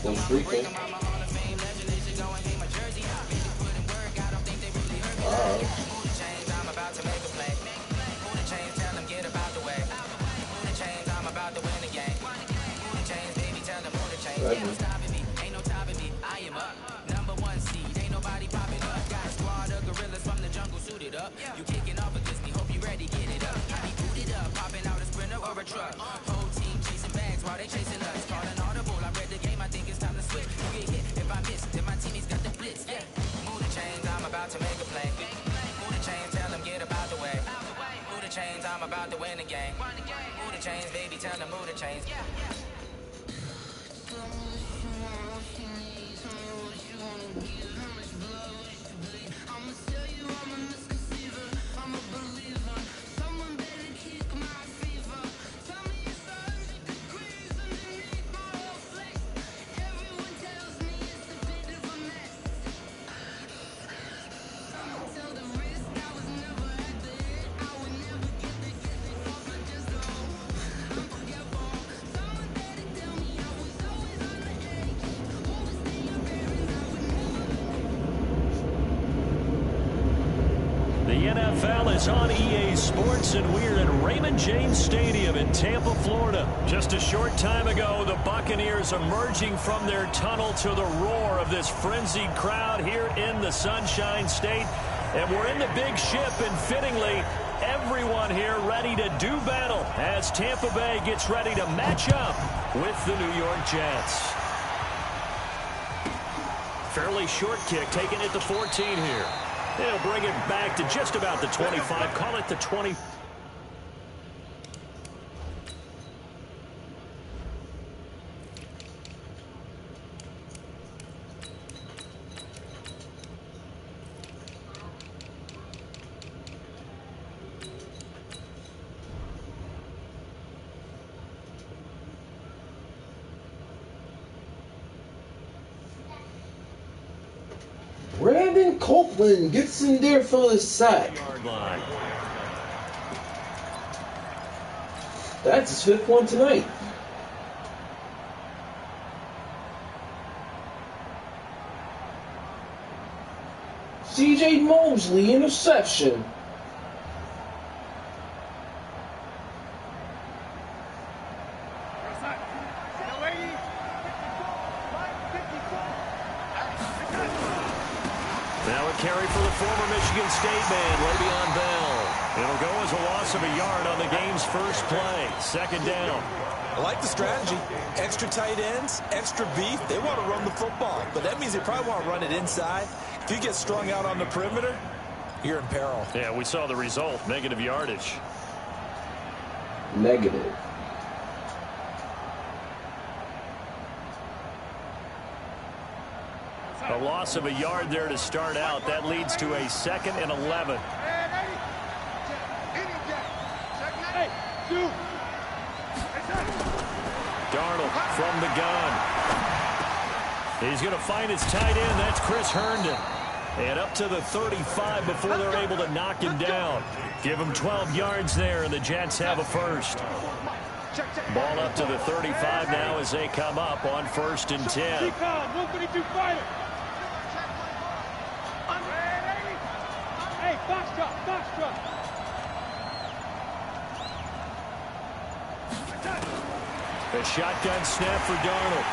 Still streaking. You kicking off against me, hope you ready, get it up. Be booted up, popping out a sprinter or a truck. Whole team chasing bags while they chasing us. Calling audible, I read the game, I think it's time to switch. You get hit if I miss, then my teammates got the blitz. Yeah, move the chains, I'm about to make a play. Move the chains, tell them get about the way. Move the chains, I'm about to win the game. Move the chains, baby, tell them move the chains. The NFL is on EA Sports, and we're at Raymond James Stadium in Tampa, Florida. Just a short time ago, the Buccaneers emerging from their tunnel to the roar of this frenzied crowd here in the Sunshine State. And we're in the big ship, and fittingly, everyone here ready to do battle as Tampa Bay gets ready to match up with the New York Jets. Fairly short kick, taking it to 14 here. They'll bring it back to just about the 25. Call it the 20. Brandon Copeland gets in there for the sack. That's his fifth one tonight. C.J. Mosley, interception. Now a carry for the former Michigan State man, Le'Veon Bell. It'll go as a loss of a yard on the game's first play. Second down. I like the strategy. Extra tight ends, extra beef. They want to run the football, but that means they probably want to run it inside. If you get strung out on the perimeter, you're in peril. Yeah, we saw the result. Negative yardage. Negative. A loss of a yard there to start out. That leads to a 2nd and 11. Darnold from the gun. He's going to find his tight end. That's Chris Herndon. And up to the 35 before they're able to knock him down. Give him 12 yards there, and the Jets have a first. Ball up to the 35 now as they come up on 1st and 10. A shotgun snap for Darnold.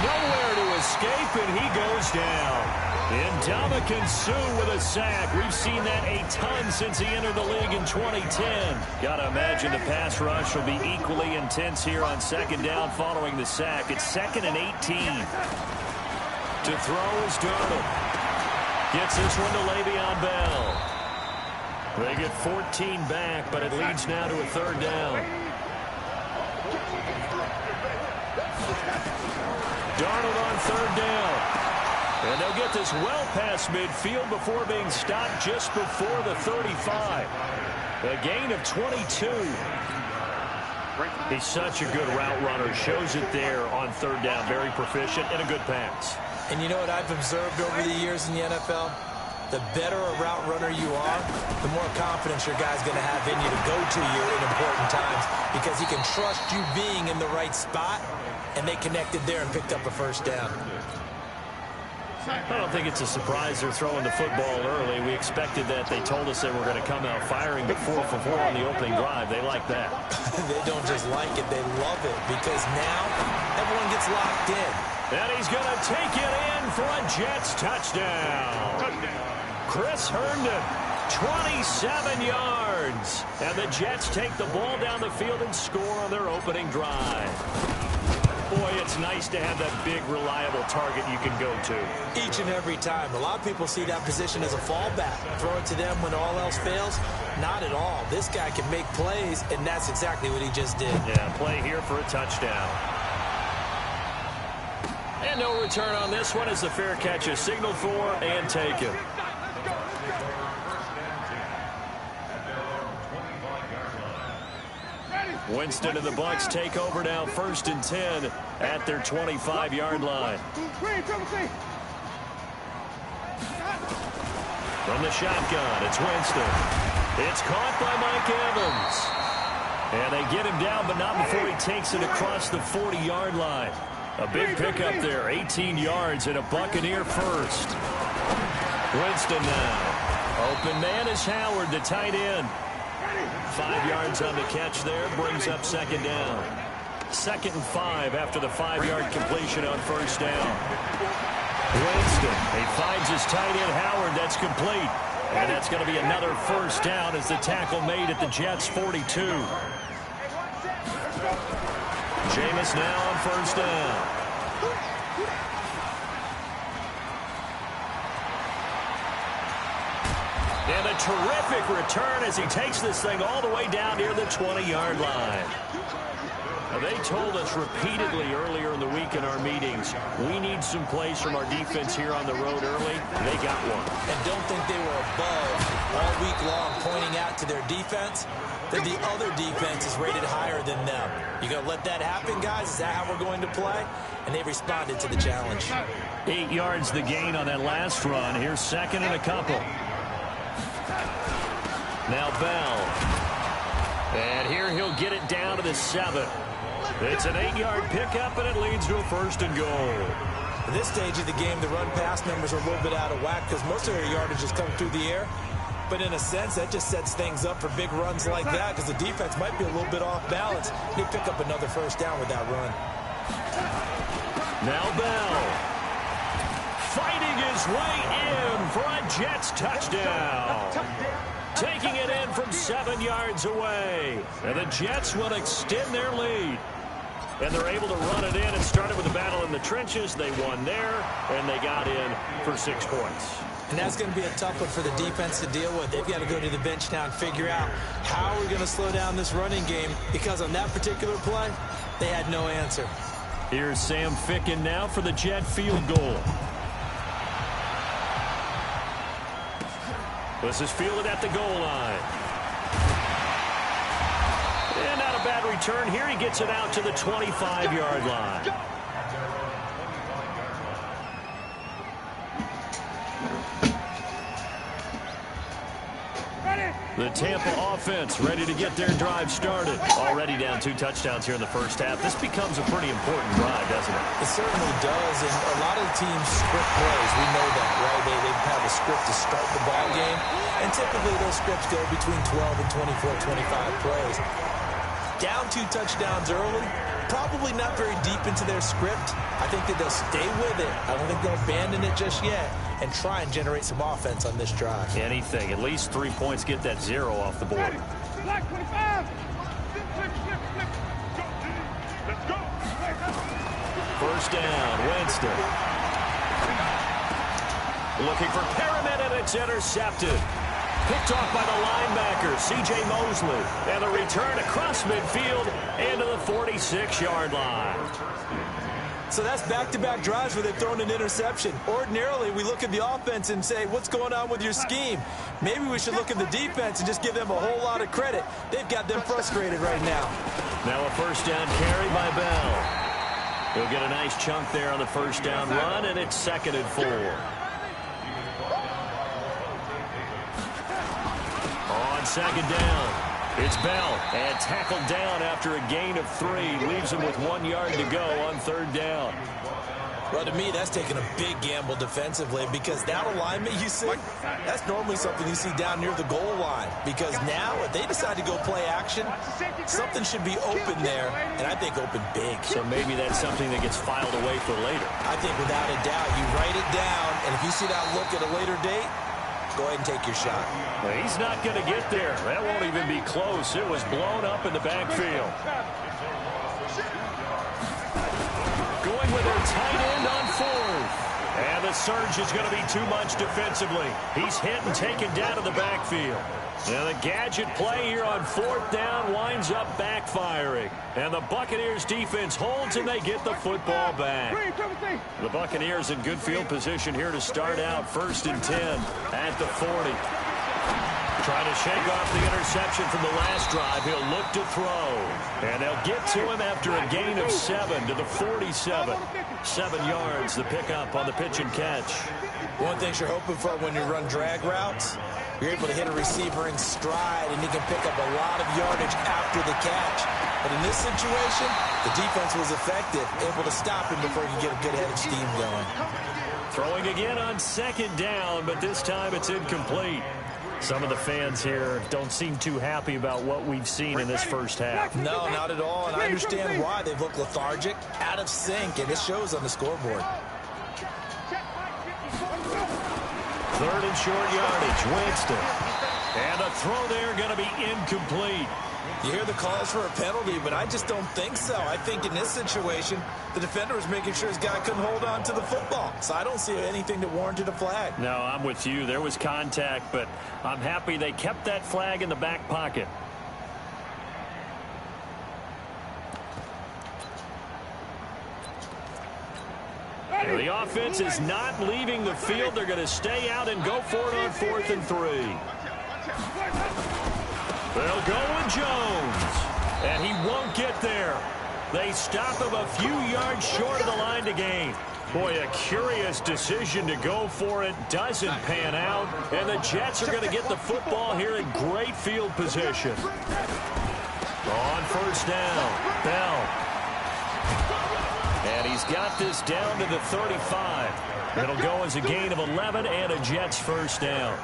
Nowhere to escape, and he goes down. Ndamukong Suh with a sack. We've seen that a ton since he entered the league in 2010. Gotta imagine the pass rush will be equally intense here on 2nd down following the sack. It's 2nd and 18. To throw is Darnold. Gets this one to Le'Veon Bell. They get 14 back, but it leads now to a 3rd down. Darnold on 3rd down. And they'll get this well past midfield before being stopped just before the 35. A gain of 22. He's such a good route runner. Shows it there on 3rd down. Very proficient and a good pass. And you know what I've observed over the years in the NFL? the better a route runner you are, the more confidence your guy's going to have in you to go to you in important times because he can trust you being in the right spot, and they connected there and picked up a first down. I don't think it's a surprise they're throwing the football early. We expected that. They told us they were going to come out firing, but 4 for 4 on the opening drive. They like that. They don't just like it, they love it, because now everyone gets locked in. And he's going to take it in for a Jets touchdown. Chris Herndon, 27 yards. And the Jets take the ball down the field and score on their opening drive. Boy, it's nice to have that big, reliable target you can go to. Each and every time. A lot of people see that position as a fallback. Throw it to them when all else fails. Not at all. This guy can make plays, and that's exactly what he just did. Yeah, play here for a touchdown. And no return on this one as the fair catch is signaled for and taken. Winston and the Bucs take over now, 1st and 10 at their 25-yard line. From the shotgun, it's Winston. It's caught by Mike Evans. And they get him down, but not before he takes it across the 40-yard line. A big pickup there, 18 yards and a Buccaneer first. Winston now. Open man is Howard, the tight end. 5 yards on the catch there, brings up 2nd down. 2nd and 5 after the 5-yard completion on 1st down. Winston, he finds his tight end Howard, that's complete. And that's going to be another 1st down as the tackle made at the Jets' 42. Jameis now on 1st down. And a terrific return as he takes this thing all the way down near the 20-yard line. Now, they told us repeatedly earlier in the week in our meetings, we need some plays from our defense here on the road early. They got one. And don't think they were above all week long pointing out to their defense that the other defense is rated higher than them. You going to let that happen, guys? Is that how we're going to play? And they responded to the challenge. 8 yards the gain on that last run. Here's 2nd and a couple. Now Bell. And here he'll get it down to the 7. It's an 8-yard pickup, and it leads to a 1st and goal. At this stage of the game, the run-pass numbers are a little bit out of whack because most of their yardage has come through the air. But in a sense, that just sets things up for big runs like that because the defense might be a little bit off balance. They pick up another 1st down with that run. Now Bell. Fighting his way in for a Jets touchdown. Taking it in from 7 yards away. And the Jets will extend their lead. And they're able to run it in. It started with a battle in the trenches. They won there, and they got in for 6 points. And that's going to be a tough one for the defense to deal with. They've got to go to the bench now and figure out how we're going to slow down this running game because on that particular play, they had no answer. Here's Sam Ficken now for the Jet field goal. This is fielded at the goal line. And not a bad return here. He gets it out to the 25-yard line. The Tampa offense ready to get their drive started. Already down 2 touchdowns here in the 1st half. This becomes a pretty important drive, doesn't it? It certainly does, and a lot of the teams script plays. We know that, right? They have a script to start the ball game, and typically those scripts go between 12 and 24, 25 plays. Down 2 touchdowns early, probably not very deep into their script. I think that they'll stay with it. I don't think they'll abandon it just yet and try and generate some offense on this drive. Anything. At least 3 points, get that 0 off the board. First down, Winston. Looking for Perriman, and it's intercepted. Picked off by the linebacker, C.J. Mosley. And the return across midfield into the 46-yard line. So that's back-to-back drives where they've thrown an interception. Ordinarily, we look at the offense and say, what's going on with your scheme? Maybe we should look at the defense and just give them a whole lot of credit. They've got them frustrated right now. Now a 1st down carry by Bell. He'll get a nice chunk there on the 1st down run, and it's 2nd and 4. On second down, it's Bell, and tackled down after a gain of 3. Leaves him with 1 yard to go on third down. Well, to me, that's taking a big gamble defensively because that alignment you see, that's normally something you see down near the goal line. Because now, if they decide to go play action, something should be open there, and I think open big. So maybe that's something that gets filed away for later. I think without a doubt, you write it down, and if you see that look at a later date, go ahead and take your shot. Well, he's not going to get there. That won't even be close. It was blown up in the backfield. Going with their tight end on fourth. And the surge is going to be too much defensively. He's hit and taken down to the backfield. And the gadget play here on fourth down winds up backfiring. And the Buccaneers defense holds and they get the football back. The Buccaneers in good field position here to start out 1st and 10 at the 40. Trying to shake off the interception from the last drive. He'll look to throw. And they'll get to him after a gain of 7 to the 47. 7 yards, the pickup on the pitch and catch. One thing you're hoping for when you run drag routes, you're able to hit a receiver in stride, and he can pick up a lot of yardage after the catch. But in this situation, the defense was effective, able to stop him before he could get a good head of steam going. Throwing again on second down, but this time it's incomplete. Some of the fans here don't seem too happy about what we've seen in this first half. No, not at all, and I understand why. They've looked lethargic, out of sync, and it shows on the scoreboard. 3rd and short yardage, Winston. And a throw there going to be incomplete. You hear the calls for a penalty, but I just don't think so. I think in this situation, the defender was making sure his guy couldn't hold on to the football. So I don't see anything that warranted a flag. No, I'm with you. There was contact, but I'm happy they kept that flag in the back pocket. And the offense is not leaving the field. They're going to stay out and go for it on 4th and 3. They'll go with Jones. And he won't get there. They stop him a few yards short of the line to gain. Boy, a curious decision to go for it. Doesn't pan out. And the Jets are going to get the football here in great field position. On 1st down, Bell. And he's got this down to the 35. It'll go as a gain of 11 and a Jets 1st down.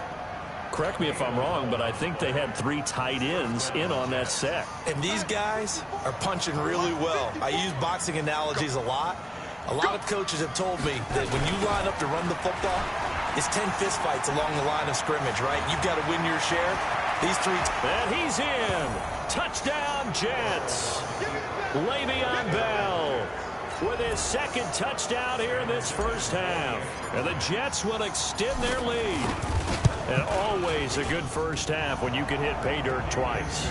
Correct me if I'm wrong, but I think they had 3 tight ends in on that set. And these guys are punching really well. I use boxing analogies a lot. A lot of coaches have told me that when you line up to run the football, it's 10 fistfights along the line of scrimmage, right? You've got to win your share. These 3... And he's in. Touchdown, Jets. Le'Veon Bell with his 2nd touchdown here in this first half. And the Jets will extend their lead. And always a good first half when you can hit pay dirt twice.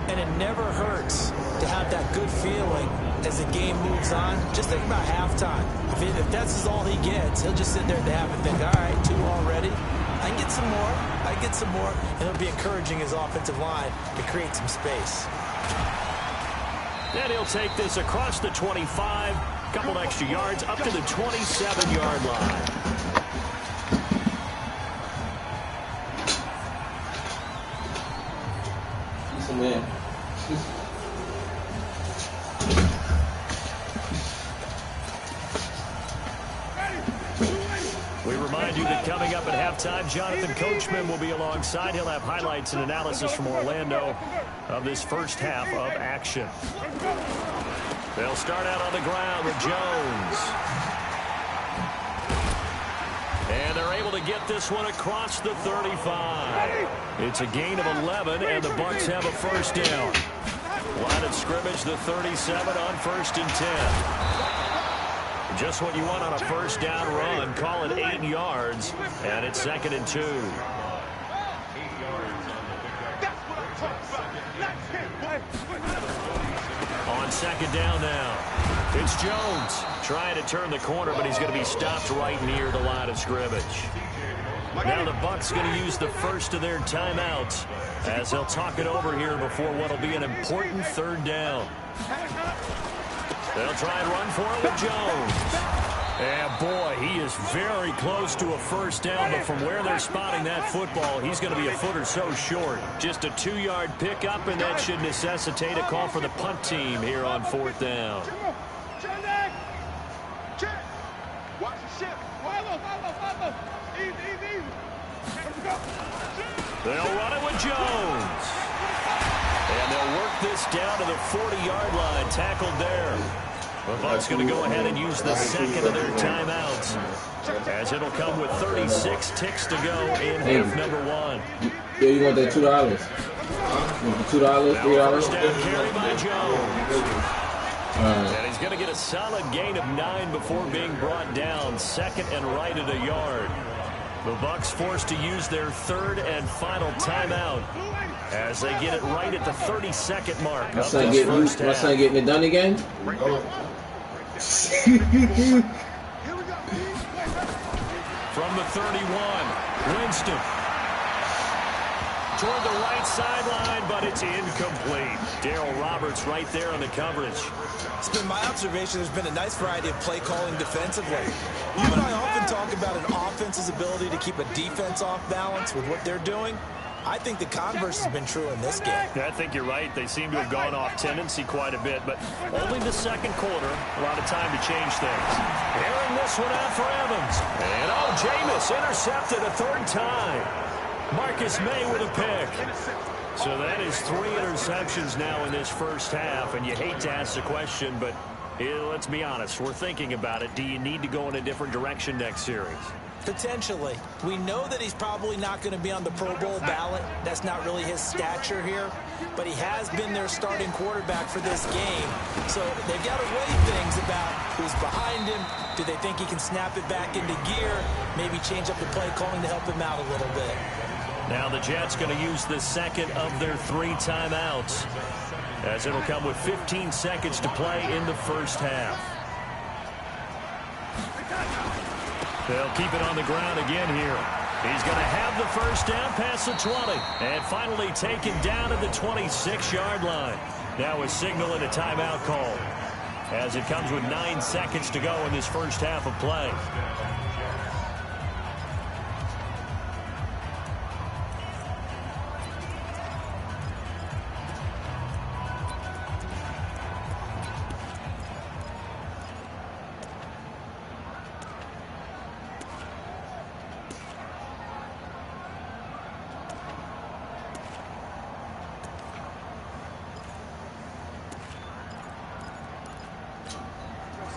And it never hurts to have that good feeling as the game moves on. Just think about halftime. If that's all he gets, he'll just sit there at the half and think, all right, 2 already. I can get some more. I can get some more. And it'll be encouraging his offensive line to create some space. And he'll take this across the 25. Couple extra yards up to the 27-yard line. Man. We remind you that coming up at halftime, Jonathan Coachman will be alongside. He'll have highlights and analysis from Orlando of this first half of action. They'll start out on the ground with Jones. And they're able to get this one across the 35. It's a gain of 11, and the Bucs have a 1st down. Line of scrimmage, the 37 on 1st and 10. Just what you want on a 1st down run. Call it 8 yards, and it's 2nd and 2. On 2nd down now. It's Jones trying to turn the corner, but he's going to be stopped right near the line of scrimmage. Now the Bucs going to use the first of their timeouts as they'll talk it over here before what will be an important 3rd down. They'll try and run for it with Jones. And boy, he is very close to a first down, but from where they're spotting that football, he's going to be a foot or so short. Just a 2-yard pickup, and that should necessitate a call for the punt team here on 4th down. They'll run it with Jones. And they'll work this down to the 40-yard line, tackled there. The Bucs going to go ahead and use the second of their timeouts, as it'll come with 36 ticks to go in half number 1. Yeah, you want that $2? You want the $2, $3? First down carry by Jones. And he's going to get a solid gain of 9 before being brought down. Second and right at a yard. The Bucs forced to use their third and final timeout as they get it right at the 32nd mark. My son getting it done again? From the 31, Winston. Toward the right sideline, but it's incomplete. Darryl Roberts right there on the coverage. It's been my observation there's been a nice variety of play calling defensively. You and I often talk about an offense's ability to keep a defense off balance with what they're doing. I think the converse has been true in this game. Yeah, I think you're right. They seem to have gone off tendency quite a bit, but only the second quarter. A lot of time to change things. Airing this one out for Evans. And Jameis intercepted a third time. Marcus May with a pick. So that is 3 interceptions now in this first half, and you hate to ask the question, but let's be honest. We're thinking about it. Do you need to go in a different direction next series? Potentially. We know that he's probably not going to be on the Pro Bowl ballot. That's not really his stature here. But he has been their starting quarterback for this game. So they've got to weigh things about who's behind him. Do they think he can snap it back into gear? Maybe change up the play calling to help him out a little bit. Now the Jets going to use the second of their 3 timeouts, as it'll come with 15 seconds to play in the first half. They'll keep it on the ground again here. He's going to have the first down past the 20. And finally taken down at the 26-yard line. Now a signal and a timeout call, as it comes with 9 seconds to go in this first half of play.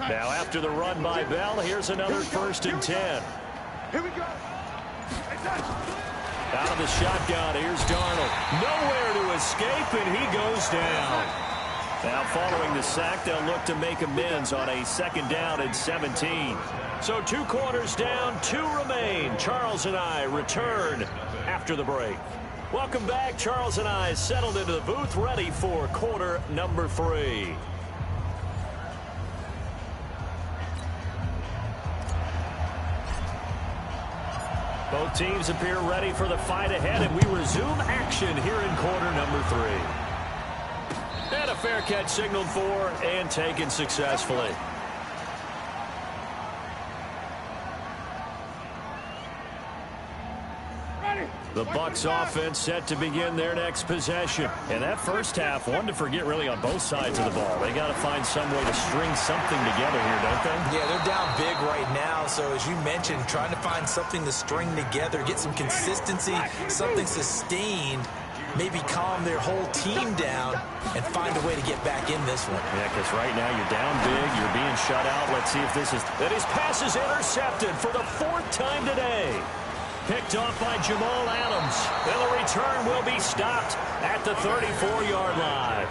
Now after the run by Bell, here's another 1st and 10. Here we go. Out of the shotgun, here's Darnold. Nowhere to escape, and he goes down. Now following the sack, they'll look to make amends on a 2nd down and 17. So 2 quarters down, 2 remain. Charles and I return after the break. Welcome back. Charles and I settled into the booth, ready for quarter number 3. Both teams appear ready for the fight ahead, and we resume action here in quarter number 3. And a fair catch signaled for and taken successfully. The Bucs offense set to begin their next possession. And that first half, one to forget really on both sides of the ball. They got to find some way to string something together here, don't they? Yeah, they're down big right now. So as you mentioned, trying to find something to string together, get some consistency, something sustained, maybe calm their whole team down and find a way to get back in this one. Yeah, because right now you're down big, you're being shut out. Let's see if this is... And his pass is intercepted for the 4th time today. Picked off by Jamal Adams. And the return will be stopped at the 34-yard line.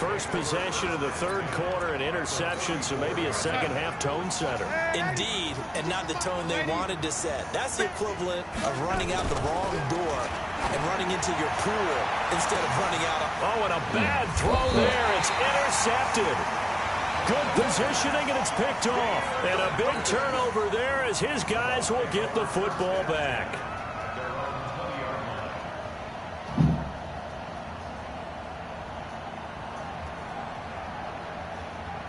First possession of the 3rd quarter, an interception, so maybe a second-half tone setter. Indeed, and not the tone they wanted to set. That's the equivalent of running out the wrong door and running into your pool instead of running out of... Oh, and a bad throw there. It's intercepted. Good positioning, and it's picked off. And a big turnover there as his guys will get the football back.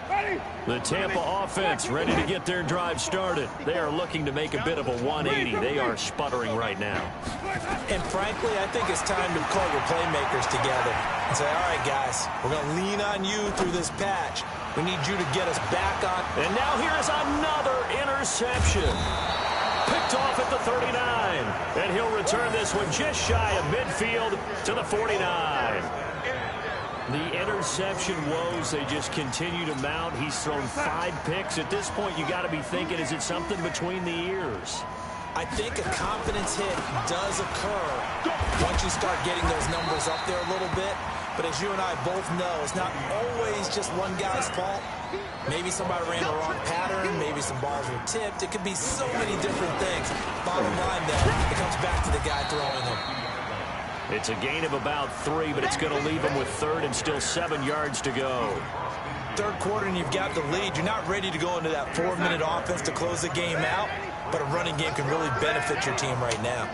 Ready? The Tampa offense ready to get their drive started. They are looking to make a bit of a 180. They are sputtering right now. And frankly, I think it's time to call your playmakers together and say, all right, guys, we're going to lean on you through this patch. We need you to get us back on. And now here's another interception. Picked off at the 39. And he'll return this one just shy of midfield to the 49. The interception woes, they just continue to mount. He's thrown 5 picks. At this point, you got to be thinking, is it something between the ears? I think a confidence hit does occur once you start getting those numbers up there a little bit. But as you and I both know, it's not always just one guy's fault. Maybe somebody ran the wrong pattern. Maybe some balls were tipped. It could be so many different things. Bottom line, though, it comes back to the guy throwing them. It's a gain of about 3, but it's going to leave him with 3rd and still 7 yards to go. Third quarter and you've got the lead. You're not ready to go into that 4-minute offense to close the game out, but a running game can really benefit your team right now.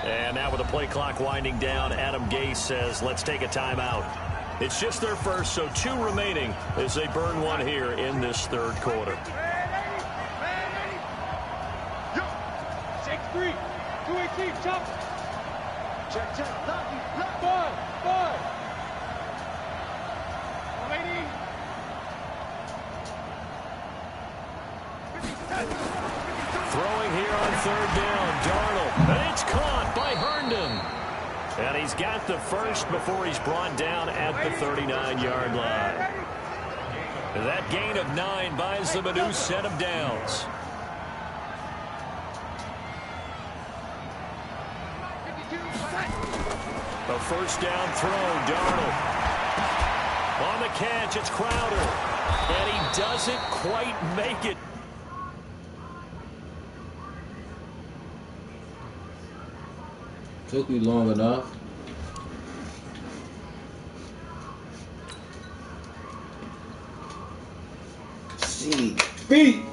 And now with the play clock winding down, Adam Gase says, let's take a timeout. It's just their first, so 2 remaining as they burn one here in this third quarter. Check 3, 218, chop. Check, lock, 5. 180. Throwing here on 3rd down, Darnold, and it's caught by Herndon. And he's got the first before he's brought down at the 39-yard line. And that gain of 9 buys them a new set of downs. A first down throw, Darnold. On the catch, it's Crowder. And he doesn't quite make it. Took you long enough. Concede defeat.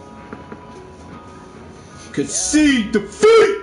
Concede defeat.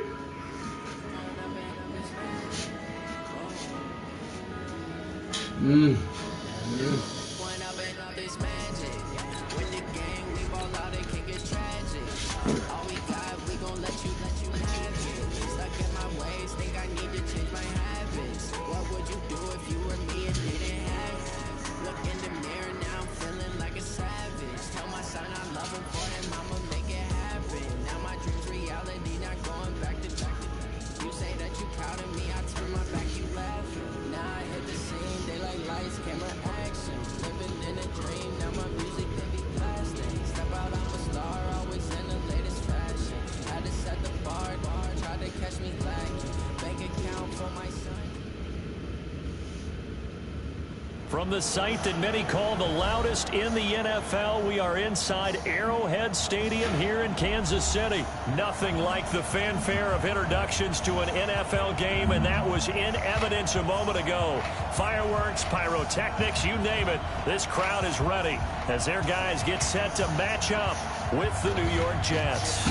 From the site that many call the loudest in the NFL, we are inside Arrowhead Stadium here in Kansas City. Nothing like the fanfare of introductions to an NFL game, and that was in evidence a moment ago. Fireworks, pyrotechnics, you name it. This crowd is ready as their guys get set to match up with the New York Jets.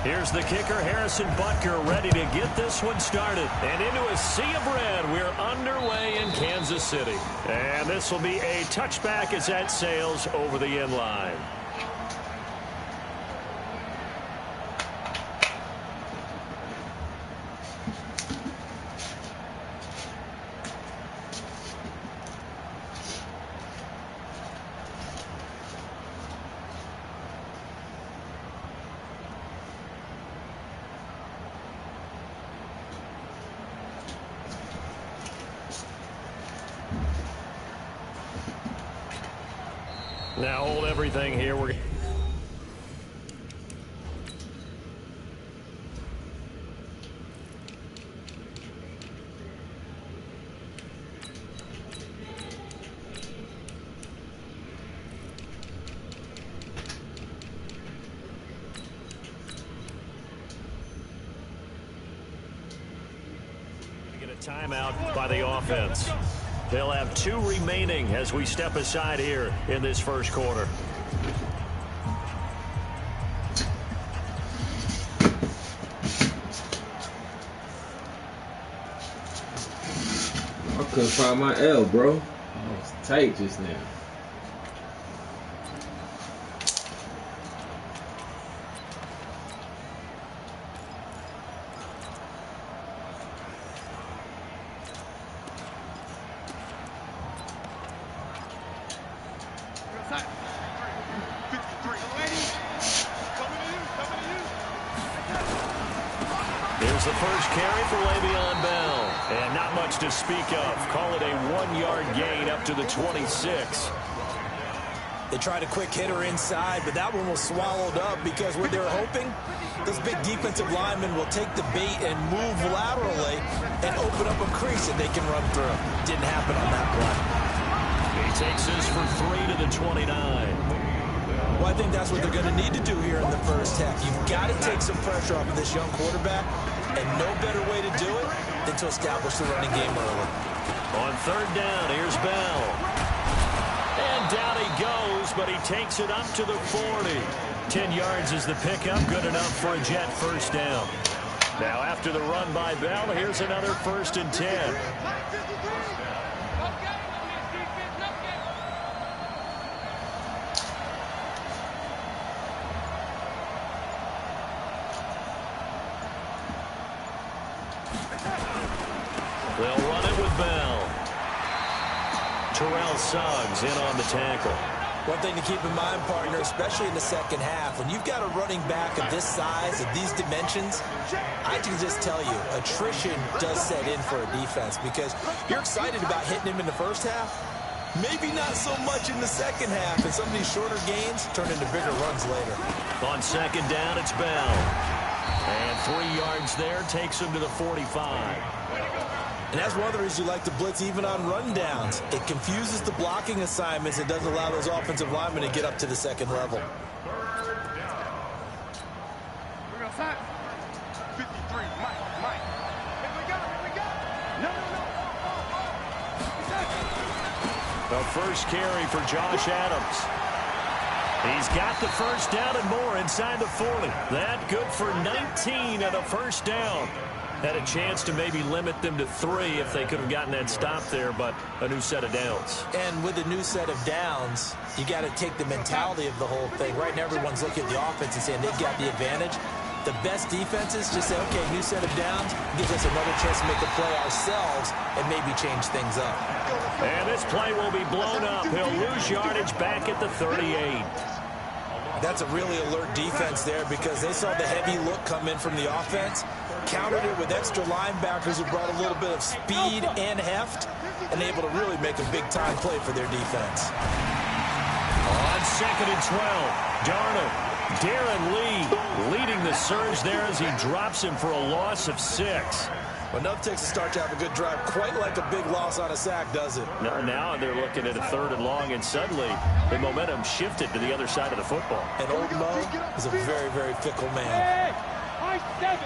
Here's the kicker, Harrison Butker, ready to get this one started. And into a sea of red, we're underway in Kansas City. And this will be a touchback as that sails over the end line. Now hold everything here. We're get a timeout by the offense. They'll have 2 remaining as we step aside here in this first quarter. I couldn't find my L, bro. I was tight just now. Here's the first carry for Le'Veon Bell. And not much to speak of. Call it a 1-yard gain up to the 26. They tried a quick hitter inside, but that one was swallowed up because what they were hoping, those big defensive linemen will take the bait and move laterally and open up a crease that they can run through. Didn't happen on that play. He takes this for 3 to the 29. Well, I think that's what they're going to need to do here in the first half. You've got to take some pressure off of this young quarterback, and no better way to do it than to establish the running game early. On 3rd down, here's Bell. And down he goes, but he takes it up to the 40. 10 yards is the pickup, good enough for a Jet first down. Now after the run by Bell, here's another 1st and 10. They'll run it with Bell. Terrell Suggs in on the tackle. One thing to keep in mind, partner, especially in the second half, when you've got a running back of this size, of these dimensions, I can just tell you, attrition does set in for a defense because you're excited about hitting him in the first half. Maybe not so much in the second half, and some of these shorter gains turn into bigger runs later. On 2nd down, it's Bell. And 3 yards there takes him to the 45. And that's one of the reasons you like to blitz even on rundowns. It confuses the blocking assignments. It doesn't allow those offensive linemen to get up to the second level. 53, Mike. Here we go. No. The first carry for Josh Adams. He's got the first down and more inside the 40. That good for 19 and a first down. Had a chance to maybe limit them to 3 if they could have gotten that stop there, but a new set of downs. And with a new set of downs, you got to take the mentality of the whole thing. Right now, everyone's looking at the offense and saying they've got the advantage. The best defenses just say, okay, new set of downs gives us another chance to make a play ourselves and maybe change things up. And this play will be blown up. He'll lose yardage back at the 38. That's a really alert defense there because they saw the heavy look come in from the offense, countered it with extra linebackers who brought a little bit of speed and heft, and able to really make a big-time play for their defense. On 2nd and 12, Darnold. Darren Lee leading the surge there as he drops him for a loss of 6. Well, enough takes a start to have a good drive, quite like a big loss on a sack, does it? Now they're looking at a 3rd and long, and suddenly the momentum shifted to the other side of the football. And old Mo is a very, very fickle man. Hey, high 7.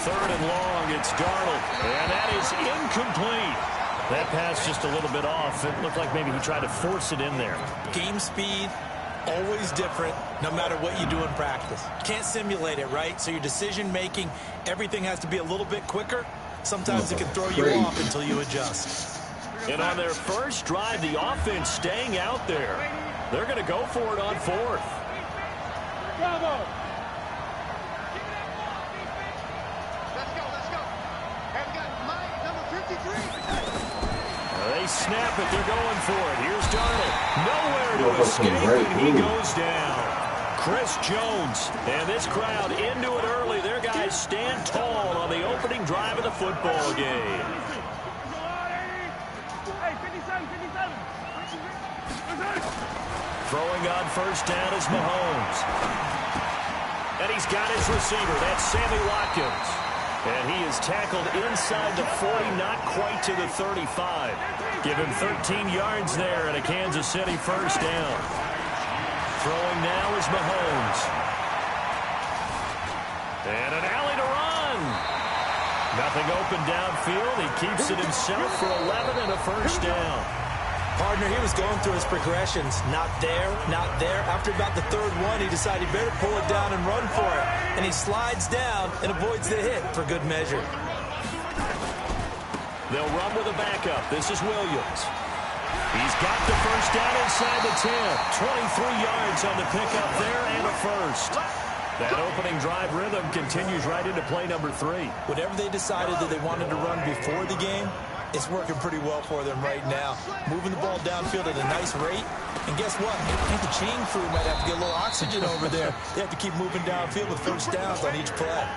Third and long, it's Darnold, and that is incomplete. That pass just a little bit off. It looked like maybe he tried to force it in there. Game speed, always different, no matter what you do in practice. Can't simulate it, right? So your decision-making, everything has to be a little bit quicker. Sometimes it can throw you off until you adjust. And on their first drive, the offense staying out there. They're going to go for it on 4th. Bravo. Let's go. Have got Mike, number 53. They snap it. They're going for it. Here's Darnold. Nowhere to escape, and he goes down. Chris Jones and this crowd into it early. Their guys stand tall on the opening drive of the football game. Throwing on first down is Mahomes. And he's got his receiver. That's Sammy Watkins. And he is tackled inside the 40, not quite to the 35. Give him 13 yards there and a Kansas City first down. Throwing now is Mahomes. And an alley to run. Nothing open downfield. He keeps it himself for 11 and a first down. Partner, he was going through his progressions. Not there, not there. After about the third one, he decided he better pull it down and run for it. And he slides down and avoids the hit for good measure. They'll run with a backup. This is Williams. He's got the first down inside the 10. 23 yards on the pickup there and a first. That opening drive rhythm continues right into play number 3. Whatever they decided that they wanted to run before the game, it's working pretty well for them right now. Moving the ball downfield at a nice rate. And guess what? I think the chain crew might have to get a little oxygen over there. They have to keep moving downfield with first downs on each play.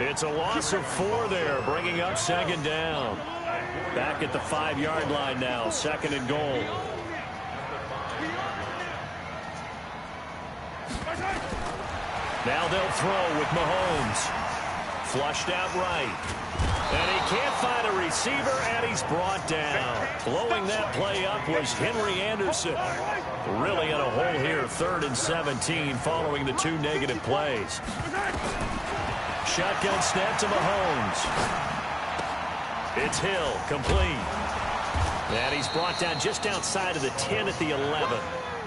It's a loss of 4 there, bringing up second down. Back at the 5-yard line now, second and goal. Now they'll throw with Mahomes. Flushed out right. And he can't find a receiver, and he's brought down. Blowing that play up was Henry Anderson. Really in a hole here, 3rd and 17, following the 2 negative plays. Shotgun snap to Mahomes. It's Hill, complete. And he's brought down just outside of the 10 at the 11.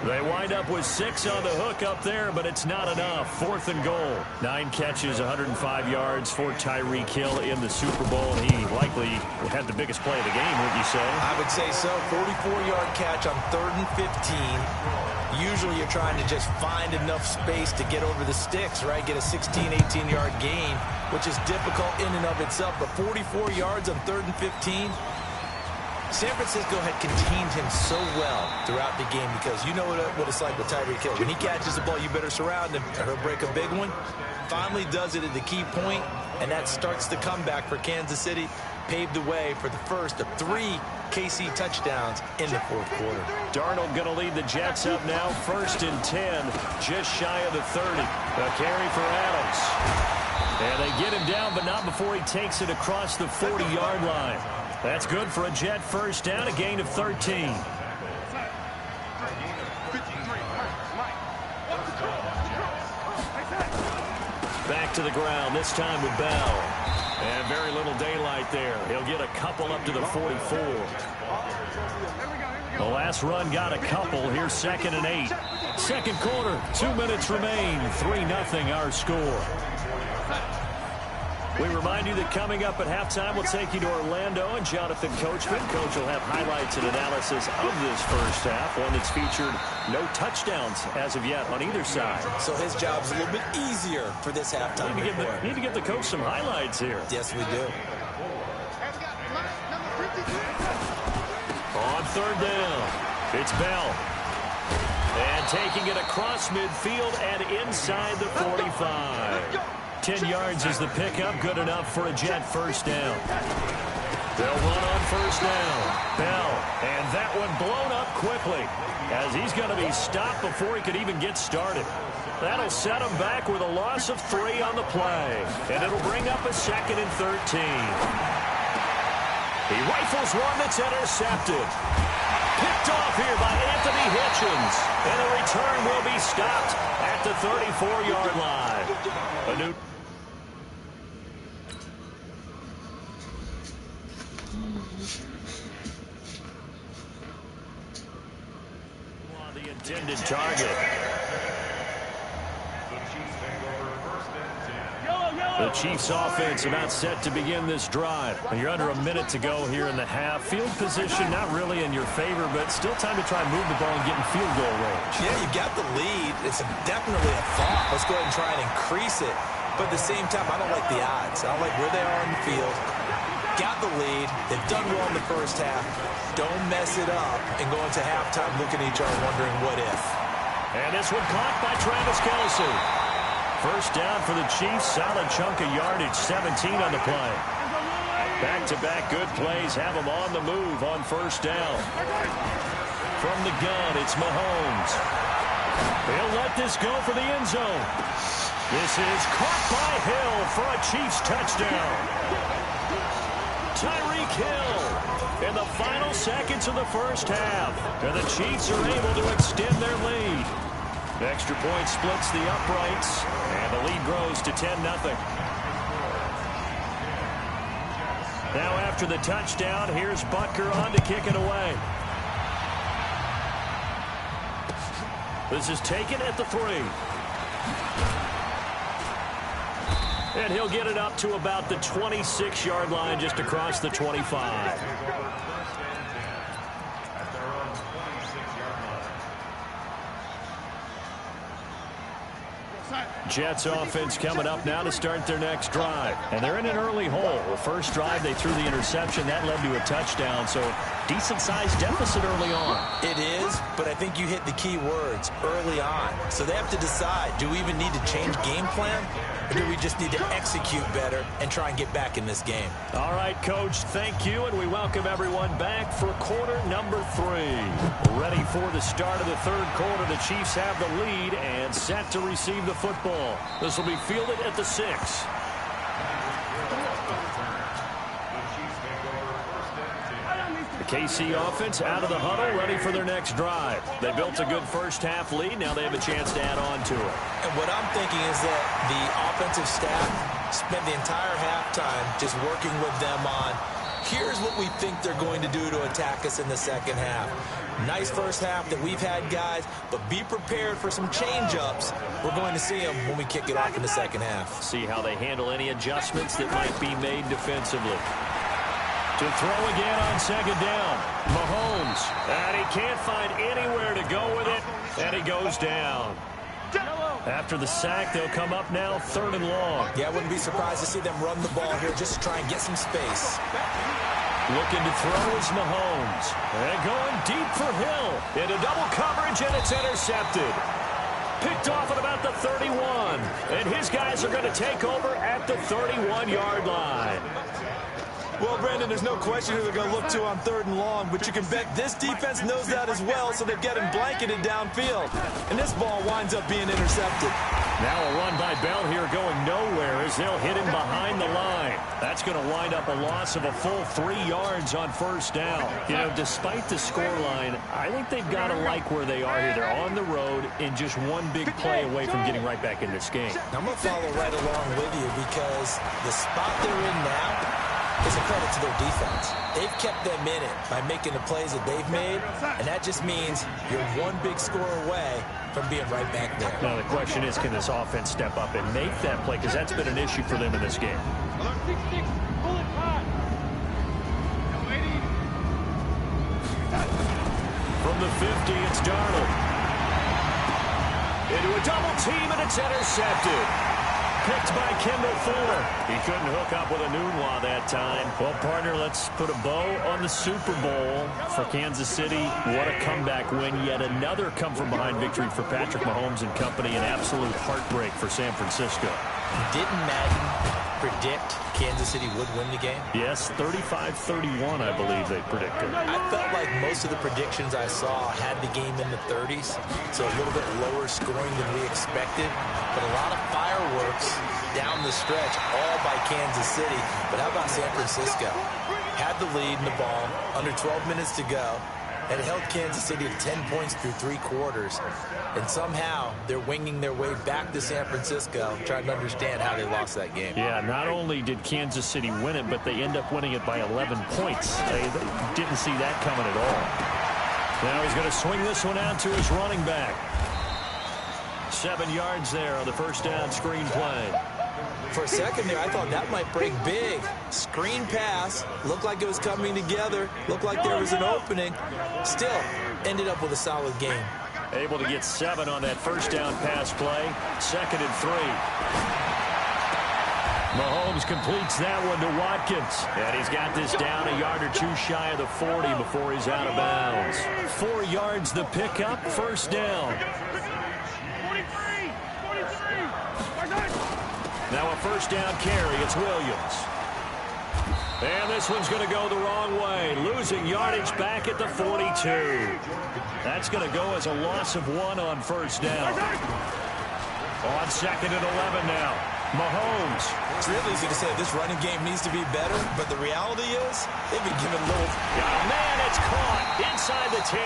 They wind up with 6 on the hook up there, but it's not enough. 4th and goal. 9 catches, 105 yards for Tyreek Hill in the Super Bowl. He likely had the biggest play of the game, wouldn't you say? I would say so. 44-yard catch on 3rd and 15. Usually you're trying to just find enough space to get over the sticks, right? Get a 16, 18-yard gain, which is difficult in and of itself. But 44 yards on 3rd and 15. San Francisco had contained him so well throughout the game because you know what it's like with Tyreek Hill. When he catches the ball, you better surround him or he'll break a big one. Finally does it at the key point, and that starts the comeback for Kansas City. Paved the way for the first of 3 KC touchdowns in the 4th quarter. Darnold going to lead the Jets up now, 1st and 10, just shy of the 30. A carry for Adams. And they get him down, but not before he takes it across the 40-yard line. That's good for a Jet first down, a gain of 13. Back to the ground, this time with Bell. And very little daylight there. He'll get a couple up to the 44. The last run got a couple. Here's 2nd and 8. Second quarter, 2 minutes remain. 3-0 our score. We remind you that coming up at halftime, we'll take you to Orlando and Jonathan Coachman. Coach will have highlights and analysis of this first half, one that's featured no touchdowns as of yet on either side. So his job's a little bit easier for this halftime. Need to get the coach some highlights here. Yes, we do. On 3rd down, it's Bell. And taking it across midfield and inside the 45. 10 yards is the pickup, good enough for a Jet first down. They'll run on first down. Bell, and that one blown up quickly as he's going to be stopped before he could even get started. That'll set him back with a loss of 3 on the play, and it'll bring up a 2nd and 13. He rifles one that's intercepted. Picked off here by Anthony Hitchens, and the return will be stopped at the 34-yard line. A new the intended target. The Chiefs offense about set to begin this drive. You're under a minute to go here in the half. Field position not really in your favor, but still time to try and move the ball and get in field goal range. Yeah, you got the lead. It's definitely a thought. Let's go ahead and try and increase it. But at the same time, I don't like the odds. I don't like where they are in the field. Got the lead. They've done well in the first half. Don't mess it up and go into halftime looking at each other wondering what if. And this one caught by Travis Kelce. First down for the Chiefs. Solid chunk of yardage. 17 on the play. Back-to-back good plays have them on the move on first down. From the gun, it's Mahomes. He'll let this go for the end zone. This is caught by Hill for a Chiefs touchdown. Tyreek Hill in the final seconds of the first half. And the Chiefs are able to extend their lead. The extra point splits the uprights, and the lead grows to 10-0. Now after the touchdown, here's Butker on to kick it away. This is taken at the 3. And he'll get it up to about the 26-yard line, just across the 25. Jets offense coming up now to start their next drive. And they're in an early hole. The first drive, they threw the interception. That led to a touchdown, so decent-sized deficit early on. It is, but I think you hit the key words, early on. So they have to decide, do we even need to change game plan? Or do we just need to execute better and try and get back in this game? All right, Coach, thank you, and we welcome everyone back for quarter number 3. Ready for the start of the third quarter. The Chiefs have the lead and set to receive the football. This will be fielded at the 6. KC offense out of the huddle, ready for their next drive. They built a good first-half lead. Now they have a chance to add on to it. And what I'm thinking is that the offensive staff spent the entire halftime just working with them on, here's what we think they're going to do to attack us in the second half. Nice first half that we've had, guys, but be prepared for some change-ups. We're going to see them when we kick it off in the second half. See how they handle any adjustments that might be made defensively. To throw again on second down. Mahomes. And he can't find anywhere to go with it. And he goes down. After the sack, they'll come up now 3rd and long. Yeah, I wouldn't be surprised to see them run the ball here just to try and get some space. Looking to throw is Mahomes. And going deep for Hill. Into double coverage, and it's intercepted. Picked off at about the 31. And his guys are going to take over at the 31-yard line. Well, Brandon, there's no question who they're going to look to on 3rd and long, but you can bet this defense knows that as well, so they've got him blanketed downfield. And this ball winds up being intercepted. Now a run by Bell here going nowhere as they'll hit him behind the line. That's going to wind up a loss of a full 3 yards on first down. You know, despite the scoreline, I think they've got to like where they are here. They're on the road and just one big play away from getting right back in this game. I'm going to follow right along with you because the spot they're in now is a credit to their defense. They've kept them in it by making the plays that they've made, and that just means you're one big score away from being right back there. Now the question is, can this offense step up and make that play? Because that's been an issue for them in this game. From the 50, it's Darnold. Into a double team, and it's intercepted. Picked by Kendall Fuller. He couldn't hook up with a Nunwa that time. Well, partner, let's put a bow on the Super Bowl for Kansas City. What a comeback win. Yet another come-from-behind victory for Patrick Mahomes and company. An absolute heartbreak for San Francisco. Didn't Madden predict Kansas City would win the game? Yes, 35-31, I believe they predicted. I felt like most of the predictions I saw had the game in the 30s, so a little bit lower scoring than we expected, but a lot of fireworks down the stretch, all by Kansas City. But how about San Francisco? Had the lead in the ball, under 12 minutes to go, and held Kansas City to 10 points through 3 quarters. And somehow they're winging their way back to San Francisco, trying to understand how they lost that game. Yeah, not only did Kansas City win it, but they end up winning it by 11 points. They didn't see that coming at all. Now he's going to swing this one out to his running back. 7 yards there on the first down screen play. For a second there, I thought that might break big. Screen pass, looked like it was coming together, looked like there was an opening. Still, ended up with a solid game. Able to get 7 on that first down pass play. 2nd and 3. Mahomes completes that one to Watkins. And he's got this down a yard or 2 shy of the 40 before he's out of bounds. 4 yards the pickup, first down. Now a first down carry, it's Williams. And this one's going to go the wrong way. Losing yardage back at the 42. That's going to go as a loss of 1 on first down. On 2nd and 11 now. Mahomes. It's really easy to say this running game needs to be better, but the reality is they've been given little. Oh, man, it's caught inside the 10.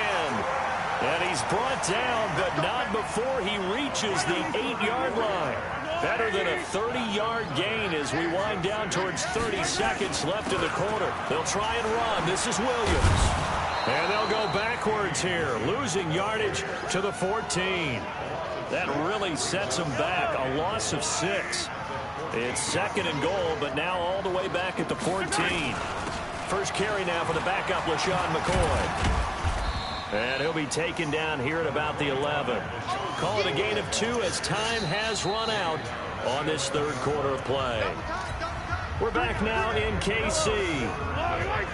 And he's brought down, but not before he reaches the 8-yard line. Better than a 30-yard gain as we wind down towards 30 seconds left in the quarter. They'll try and run. This is Williams. And they'll go backwards here, losing yardage to the 14. That really sets them back. A loss of 6. It's second and goal, but now all the way back at the 14. First carry now for the backup, LaShawn McCoy. And he'll be taken down here at about the 11. Call it a gain of 2 as time has run out on this third quarter of play. We're back now in KC.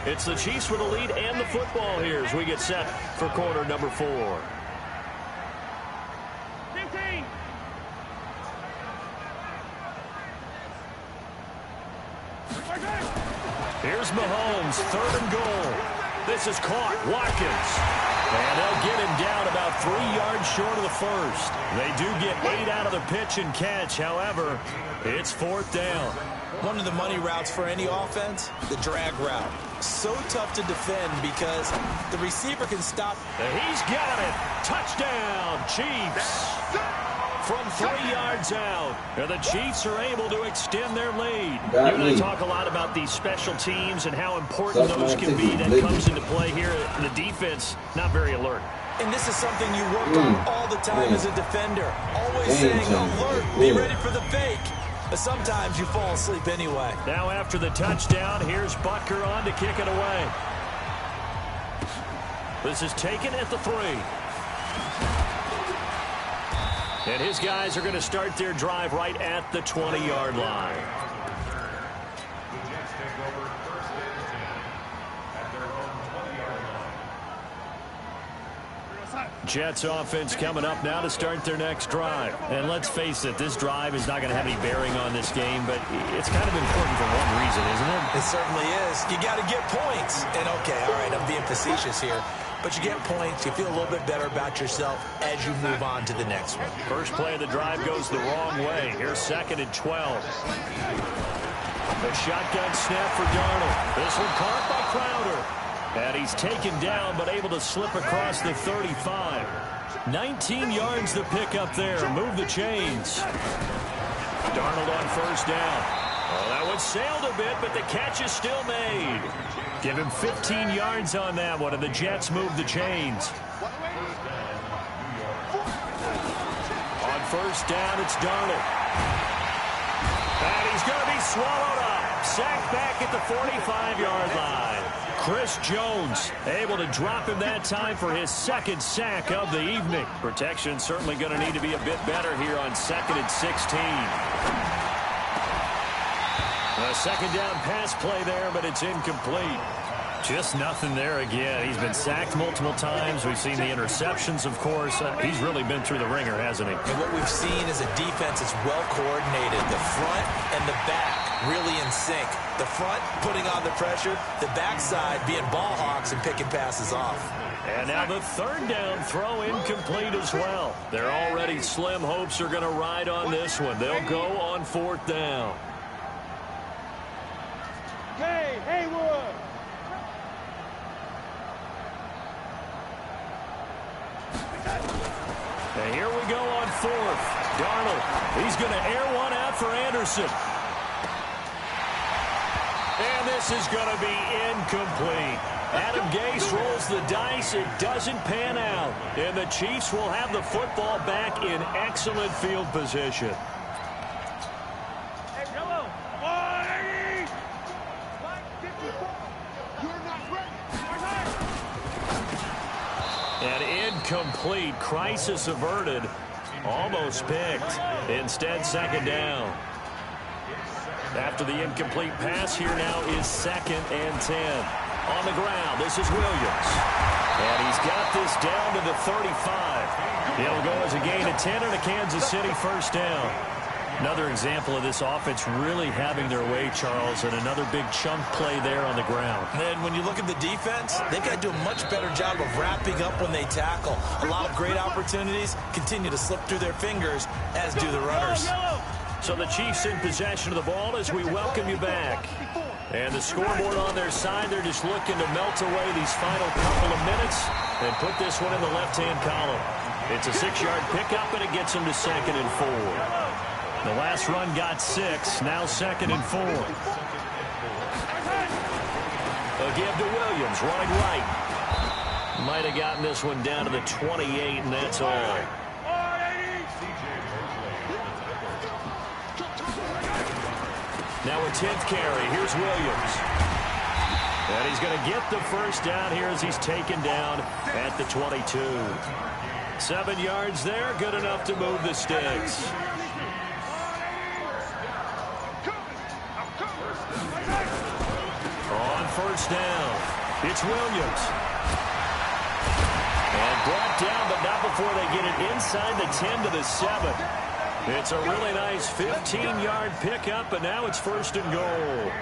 It's the Chiefs with the lead and the football here as we get set for quarter number 4. 15. Here's Mahomes, third and goal. This is caught. Watkins. And they'll get him down about 3 yards short of the first. They do get 8 out of the pitch and catch. However, it's fourth down. One of the money routes for any offense, the drag route. So tough to defend because the receiver can stop. And he's got it. Touchdown, Chiefs. From 3 yards out. And the Chiefs are able to extend their lead. You and I talk a lot about these special teams and how important those can be. That comes into play here. The defense, not very alert. And this is something you work on all the time as a defender. Always saying, alert, be ready for the fake. But sometimes you fall asleep anyway. Now after the touchdown, here's Butker on to kick it away. This is taken at the 3. And his guys are going to start their drive right at the 20-yard line. Jets offense coming up now to start their next drive. And let's face it, this drive is not going to have any bearing on this game, but it's kind of important for one reason, isn't it? It certainly is. You got to get points. And okay, all right, I'm being facetious here. But you get points, you feel a little bit better about yourself as you move on to the next one. First play of the drive goes the wrong way. Here's second and 12. The shotgun snap for Darnold. This one caught by Crowder. And he's taken down, but able to slip across the 35. 19 yards to pick up there. Move the chains. Darnold on first down. Oh, that one sailed a bit, but the catch is still made. Give him 15 yards on that one, and the Jets move the chains. On first down, it's Darnold. And he's going to be swallowed up. Sacked back at the 45-yard line. Chris Jones able to drop him that time for his second sack of the evening. Protection certainly going to need to be a bit better here on second and 16. A second down pass play there, but it's incomplete. Just nothing there again. He's been sacked multiple times. We've seen the interceptions, of course. He's really been through the ringer, hasn't he? And what we've seen is a defense that's well coordinated. The front and the back really in sync. The front putting on the pressure. The backside being ball hawks and picking passes off. And now the third down throw incomplete as well. Their already slim hopes are going to ride on this one. They'll go on fourth down. Hey, Haywood. And here we go on fourth. Darnold, he's going to air one out for Anderson. And this is going to be incomplete. Adam Gase rolls the dice. It doesn't pan out. And the Chiefs will have the football back in excellent field position. Hey, hello. 180. 154. You're not ready. And incomplete. Crisis averted. Almost picked. Instead, second down. After the incomplete pass, here now is second and 10. On the ground, this is Williams. And he's got this down to the 35. It'll go as a gain of 10 and a Kansas City first down. Another example of this offense really having their way, Charles, and another big chunk play there on the ground. And when you look at the defense, they've got to do a much better job of wrapping up when they tackle. A lot of great opportunities continue to slip through their fingers, as do the runners. So the Chiefs in possession of the ball as we welcome you back. And the scoreboard on their side, they're just looking to melt away these final couple of minutes and put this one in the left-hand column. It's a 6-yard pickup, and it gets them to second and 4. The last run got 6. Now 2nd and 4. A give to Williams, running right. Might have gotten this one down to the 28, and that's all. Now a 10th carry. Here's Williams. And he's going to get the first down here as he's taken down at the 22. 7 yards there, good enough to move the sticks. On first down, it's Williams. And brought down, but not before they get it inside the 10 to the 7. It's a really nice 15-yard pickup, and now it's 1st and goal.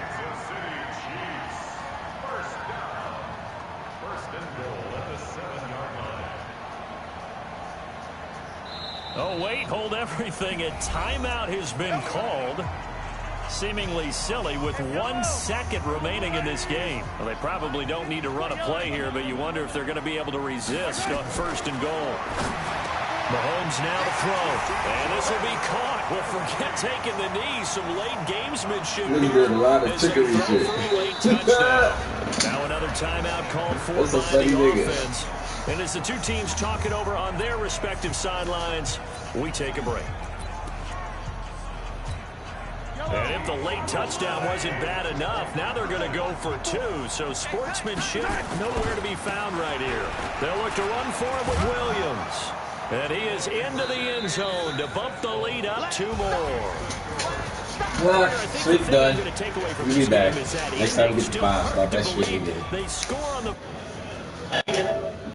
Oh, wait, hold everything. A timeout has been called. Seemingly silly with 1 second remaining in this game. Well, they probably don't need to run a play here, but you wonder if they're going to be able to resist on 1st and goal. Mahomes now to throw. And this will be caught. Well, forget taking the knee. Some late gamesmanship Really here. did a lot of trickery shit. Late touchdown. Now another timeout called for by the offense. And as the two teams talk it over on their respective sidelines, we take a break. And if the late touchdown wasn't bad enough, now they're going to go for 2. So sportsmanship nowhere to be found right here. They'll look to run for it with Williams. And he is into the end zone to bump the lead up 2 more. Well, sleep done. We'll be back. Next time we get the 5. Our best shit we did. They score on the